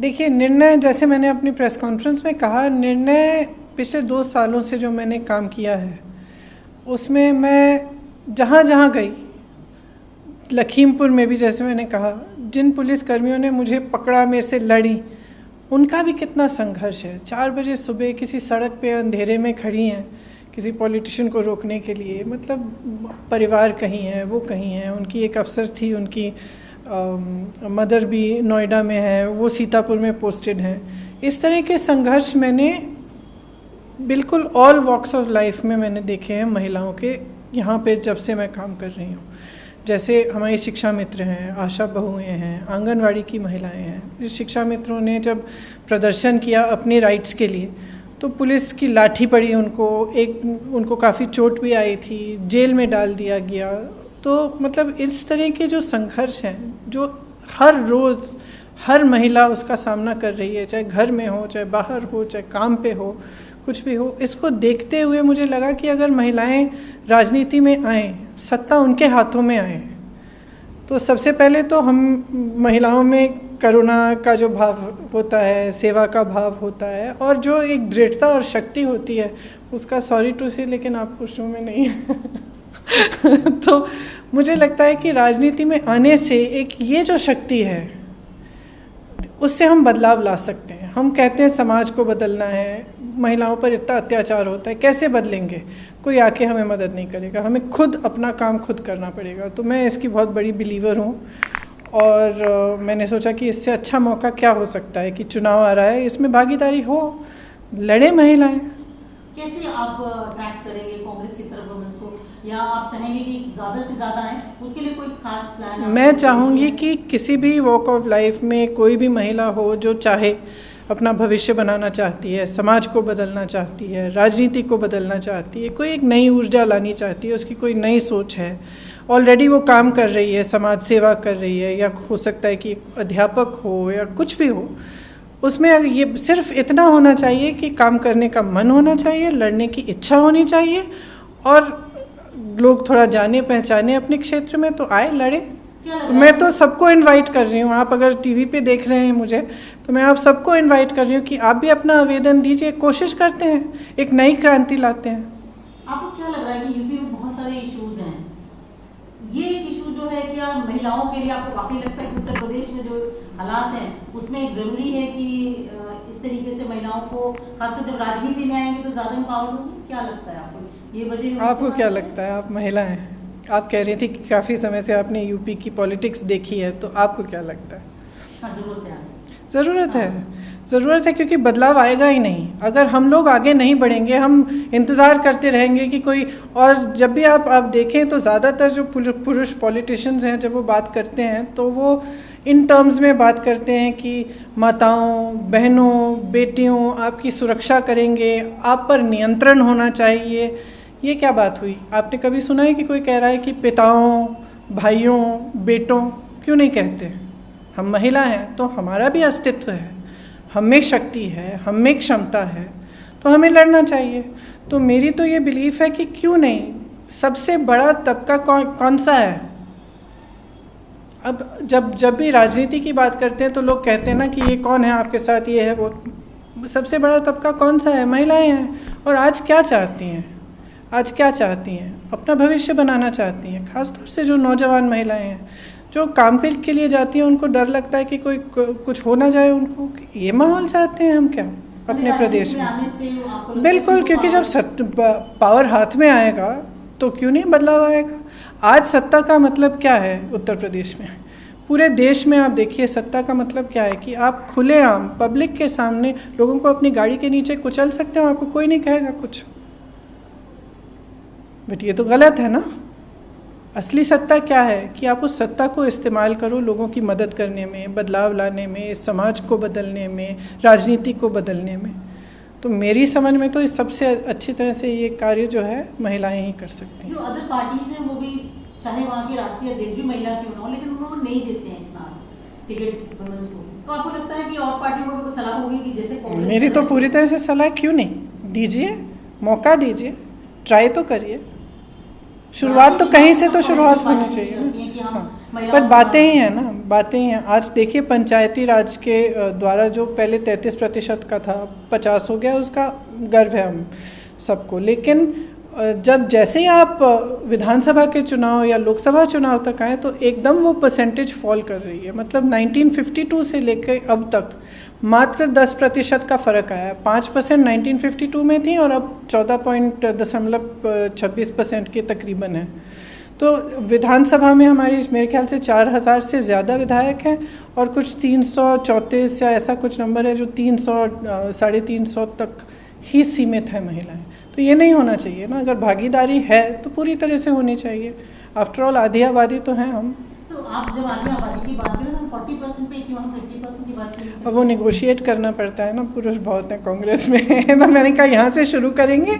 देखिए, निर्णय, जैसे मैंने अपनी प्रेस कॉन्फ्रेंस में कहा, निर्णय पिछले 2 सालों से जो मैंने काम किया है उसमें मैं जहाँ जहाँ गई, लखीमपुर में भी जैसे मैंने कहा, जिन पुलिसकर्मियों ने मुझे पकड़ा, मेरे से लड़ी, उनका भी कितना संघर्ष है। 4 बजे सुबह किसी सड़क पे अंधेरे में खड़ी हैं किसी पॉलिटिशियन को रोकने के लिए। मतलब परिवार कहीं है, वो कहीं है, उनकी एक अफसर थी, उनकी मदर भी नोएडा में है, वो सीतापुर में पोस्टेड हैं। इस तरह के संघर्ष मैंने बिल्कुल ऑल वॉक्स ऑफ लाइफ में मैंने देखे हैं महिलाओं के, यहाँ पे जब से मैं काम कर रही हूँ। जैसे हमारी शिक्षा मित्र हैं, आशा बहुएँ हैं, आंगनवाड़ी की महिलाएं हैं। इस शिक्षा मित्रों ने जब प्रदर्शन किया अपने राइट्स के लिए तो पुलिस की लाठी पड़ी उनको काफ़ी चोट भी आई थी, जेल में डाल दिया गया। तो मतलब इस तरह के जो संघर्ष हैं जो हर रोज़ हर महिला उसका सामना कर रही है, चाहे घर में हो, चाहे बाहर हो, चाहे काम पे हो, कुछ भी हो, इसको देखते हुए मुझे लगा कि अगर महिलाएं राजनीति में आएँ, सत्ता उनके हाथों में आए, तो सबसे पहले तो हम महिलाओं में करुणा का जो भाव होता है, सेवा का भाव होता है, और जो एक दृढ़ता और शक्ति होती है उसका, सॉरी टू से, लेकिन आप पुरुषों में नहीं है। तो मुझे लगता है कि राजनीति में आने से एक ये जो शक्ति है उससे हम बदलाव ला सकते हैं। हम कहते हैं समाज को बदलना है, महिलाओं पर इतना अत्याचार होता है, कैसे बदलेंगे? कोई आके हमें मदद नहीं करेगा, हमें खुद अपना काम खुद करना पड़ेगा। तो मैं इसकी बहुत बड़ी बिलीवर हूँ, और मैंने सोचा कि इससे अच्छा मौका क्या हो सकता है कि चुनाव आ रहा है, इसमें भागीदारी हो, लड़े महिलाएं। कैसे आप अट्रैक्ट करेंगे कांग्रेस की तरफ वोटर्स को, या आप चाहेंगे कि ज़्यादा से ज़्यादा आए, उसके लिए कोई खास प्लान? मैं चाहूँगी कि किसी भी वॉक ऑफ लाइफ में कोई भी महिला हो जो चाहे, अपना भविष्य बनाना चाहती है, समाज को बदलना चाहती है, राजनीति को बदलना चाहती है, कोई एक नई ऊर्जा लानी चाहती है, उसकी कोई नई सोच है, ऑलरेडी वो काम कर रही है, समाज सेवा कर रही है, या हो सकता है कि अध्यापक हो या कुछ भी हो, उसमें ये सिर्फ इतना होना चाहिए कि काम करने का मन होना चाहिए, लड़ने की इच्छा होनी चाहिए, और लोग थोड़ा जाने पहचाने अपने क्षेत्र में तो आए, लड़े। तो मैं तो सबको इनवाइट कर रही हूँ, आप अगर टीवी पे देख रहे हैं मुझे, तो मैं आप सबको इनवाइट कर रही हूँ कि आप भी अपना आवेदन दीजिए, कोशिश करते हैं, एक नई क्रांति लाते हैं। आपको क्या लग रहा है कि यूपी में बहुत सारे इश्यूज हैं, ये एक इशू जो है क्या महिलाओं के लिए आपको वाकई लगता है कि उत्तर प्रदेश में जो हालात हैं उसमें एक ज़रूरी है कि इस तरीके से महिलाओं को, खासकर जब राजनीति में आएंगे तो ज़्यादा एम्पावर्ड होंगी? क्या लगता है आपको, ये वजह? आपको क्या लगता है? आप महिला हैं, आप कह रही थी कि काफ़ी समय से आपने यूपी की पॉलिटिक्स देखी है, तो आपको क्या लगता है? हाँ, ज़रूरत है, क्योंकि बदलाव आएगा ही नहीं अगर हम लोग आगे नहीं बढ़ेंगे। हम इंतज़ार करते रहेंगे कि कोई, और जब भी आप देखें तो ज़्यादातर जो पुरुष पॉलिटिशियंस हैं, जब वो बात करते हैं तो वो इन टर्म्स में बात करते हैं कि माताओं, बहनों, बेटियों, आपकी सुरक्षा करेंगे, आप पर नियंत्रण होना चाहिए। ये क्या बात हुई? आपने कभी सुना है कि कोई कह रहा है कि पिताओं, भाइयों, बेटों? क्यों नहीं कहते? हम महिला हैं तो हमारा भी अस्तित्व है, हम में शक्ति है, हम में क्षमता है, तो हमें लड़ना चाहिए। तो मेरी तो ये बिलीफ है कि क्यों नहीं, सबसे बड़ा तबका कौन सा है? अब जब भी राजनीति की बात करते हैं तो लोग कहते हैं ना कि ये कौन है आपके साथ, ये है वो। सबसे बड़ा तबका कौन सा है? महिलाएं हैं। और आज क्या चाहती हैं? अपना भविष्य बनाना चाहती हैं। खासतौर से जो नौजवान महिलाएं हैं जो काम के लिए जाती हैं, उनको डर लगता है कि कोई कुछ हो ना जाए उनको। ये माहौल चाहते हैं हम क्या अपने प्रदेश में? बिल्कुल, क्योंकि जब पावर हाथ में आएगा तो क्यों नहीं बदलाव आएगा। आज सत्ता का मतलब क्या है उत्तर प्रदेश में? पूरे देश में आप देखिए, सत्ता का मतलब क्या है कि आप खुलेआम पब्लिक के सामने लोगों को अपनी गाड़ी के नीचे कुचल सकते हो, आपको कोई नहीं कहेगा कुछ। बट ये तो गलत है ना। असली सत्ता क्या है कि आप उस सत्ता को इस्तेमाल करो लोगों की मदद करने में, बदलाव लाने में, इस समाज को बदलने में, राजनीति को बदलने में। तो मेरी समझ में तो इस सबसे अच्छी तरह से ये कार्य जो है महिलाएं ही कर सकती हैं। जो अदर पार्टीज हैं वो भी, चाहे वहाँ की राष्ट्रीय अध्यक्ष भी महिला क्यों ना हो, लेकिन उन्होंने नहीं देते हैं इतना टिकट्स वुमेन्स को। तो आपको लगता है कि और पार्टियों को भी सलाह होगी कि जैसे कांग्रेस? मेरी तो पूरी तरह से सलाह, क्यों नहीं, दीजिए, मौका दीजिए, ट्राई तो करिए। शुरुआत तो कहीं से तो शुरुआत होनी चाहिए। कि हम पर बातें ही हैं ना, बातें ही हैं। आज देखिए पंचायती राज के द्वारा जो पहले 33% का था 50 हो गया, उसका गर्व है हम सबको। लेकिन जब जैसे ही आप विधानसभा के चुनाव या लोकसभा चुनाव तक आए तो एकदम वो परसेंटेज फॉल कर रही है। मतलब 1952 से लेकर अब तक मात्र 10% का फ़र्क आया है। 5% 1952 में थी और अब 14.26% के तकरीबन है। तो विधानसभा में हमारी मेरे ख्याल से 4000 से ज़्यादा विधायक हैं और कुछ 334 या ऐसा कुछ नंबर है जो 300 350 तक ही सीमित है महिलाएं। तो ये नहीं होना चाहिए ना। अगर भागीदारी है तो पूरी तरह से होनी चाहिए। आफ्टर ऑल आधी आबादी तो हैं हम। तो आप जब आधी आबादी की बात करें तो 40% पे क्यों हम 50% की बात करें? अब वो निगोशिएट करना पड़ता है ना, पुरुष बहुत हैं कांग्रेस में। तो मैंने कहा यहाँ से शुरू करेंगे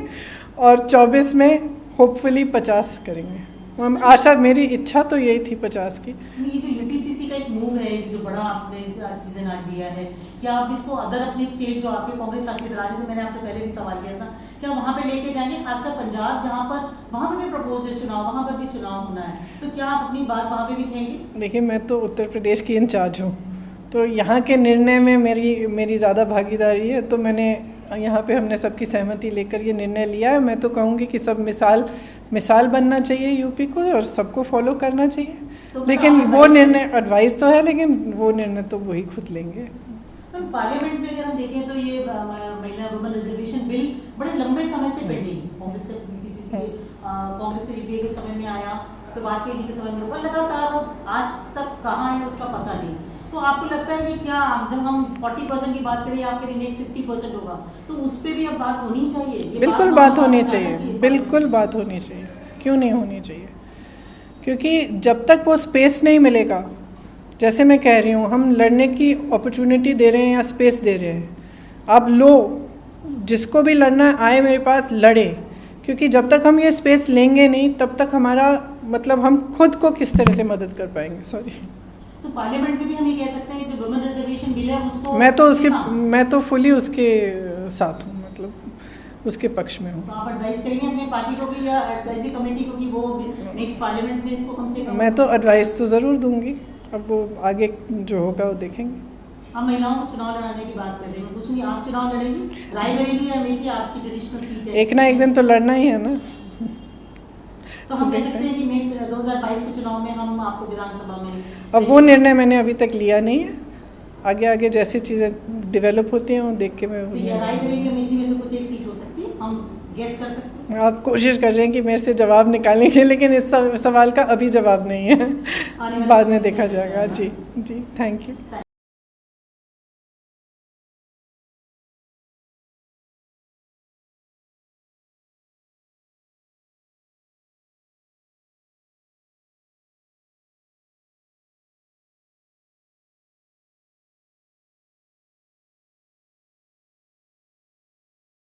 और 24 में होपफुली 50 करेंगे। हम आशा, मेरी इच्छा तो यही थी 50 की। ये जो यूपीसीसी का एक मूव है जो बड़ा आपने सीजन आज दिया है, क्या आप इसको अदर अपने स्टेट जो आपके कांग्रेस शासित राज्य से, मैंने आपसे पहले भी सवाल किया था, क्या वहाँ पे लेके जाएंगे, खासकर पंजाब जहाँ पर वहाँ पे भी प्रपोज है चुनाव, वहाँ पर भी चुनाव होना है, तो क्या आप अपनी बात वहाँ पे भी कहेंगे? देखिए मैं तो उत्तर प्रदेश की इंचार्ज हूँ, तो यहाँ के निर्णय में मेरी ज़्यादा भागीदारी है। तो मैंने यहाँ पे हमने सबकी सहमति लेकर ये निर्णय लिया है। मैं तो कहूँगी कि सब मिसाल बनना चाहिए यूपी को और सबको फॉलो करना चाहिए। तो लेकिन वो निर्णय, एडवाइस तो है लेकिन वो निर्णय तो वही खुद लेंगे। पार्लियामेंट में अगर हम देखें तो ये महिला वुमेन रिजर्वेशन बिल बड़े लंबे समय से पेंडिंग, कांग्रेस के यूपीए के समय में आया, फिर वाजपेयी जी के समय में रुका, लगातार वो आज तक कहाँ है उसका पता नहीं। तो आपको लगता है कि क्या जब हम 40% की बात करें, आपके लिए नेक्स्ट 50% होगा, तो उस पर भी अब बात होनी चाहिए? बिल्कुल बात होनी चाहिए, बिल्कुल बात होनी चाहिए। क्यों नहीं होनी चाहिए? क्योंकि जब तक वो स्पेस नहीं मिलेगा, जैसे मैं कह रही हूँ, हम लड़ने की अपॉर्चुनिटी दे रहे हैं या स्पेस दे रहे हैं, आप लो, जिसको भी लड़ना आए मेरे पास लड़े। क्योंकि जब तक हम ये स्पेस लेंगे नहीं तब तक हमारा मतलब हम खुद को किस तरह से मदद कर पाएंगे। सॉरी, तो पार्लियामेंट में भी हम ये कह सकते हैं जो वुमेन रिजर्वेशन बिल है उसको मैं तो फुली उसके साथ हूँ, मतलब उसके पक्ष में हूँ। तो आप एडवाइस करेंगे अपनी पार्टी को भी या एडवाइजरी कमेटी को कि वो नेक्स्ट पार्लियामेंट में इसको कम से कम? मैं तो एडवाइस तो ज़रूर दूंगी, अब वो आगे जो होगा वो देखेंगे। हम महिलाओं को चुनाव लड़ाने की बात कर रहे हैं, पूछूंगी आप चुनाव लड़ेंगी, रायबरेली या अमेठी आपकी ट्रेडिशनल सीट है? एक ना एक दिन तो लड़ना ही है ना। तो हम कह सकते हैं कि नेक्स्ट 2022 के चुनाव में हम आपको विधानसभा में? अब वो निर्णय मैंने अभी तक लिया नहीं है, आगे जैसी चीज़ें डेवलप होती हैं वो देख के मैं रायबरेली अमेठी में से कुछ एक सीट हो सकती है, हम गेस कर सकते हैं? आप कोशिश कर रहे हैं कि मेरे से जवाब निकालने के, लेकिन इस सवाल का अभी जवाब नहीं है, बाद में देखा जाएगा। जी, थैंक यू।